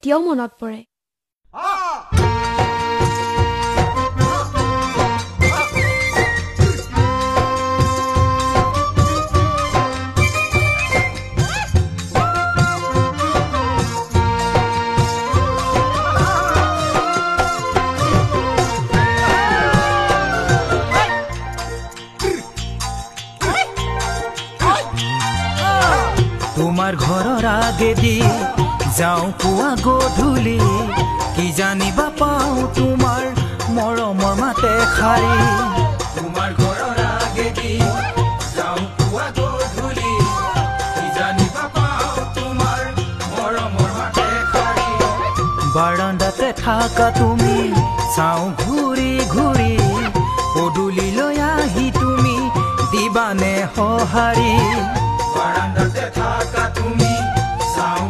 এতিয়াও মনত পৰে। তোমাৰ ঘৰৰ আগেদি যাওঁ পুৱা গধূলি কি জানিবা পাওঁ তোমাৰ মৰমৰ মাতে খাৰি তোমাৰ ঘৰৰ আগেদি যাওঁ পুৱা গধূলি কি জানিবা পাওঁ তোমাৰ মৰমৰ মাতে খাৰি বাৰান্দাতে থাকা তুমি চাওঁ ঘূৰি ঘূৰি পদূলিলৈ আহি তুমি দিবানে সঁহাৰি বাৰান্দাতে থাকা তুমি চাওঁ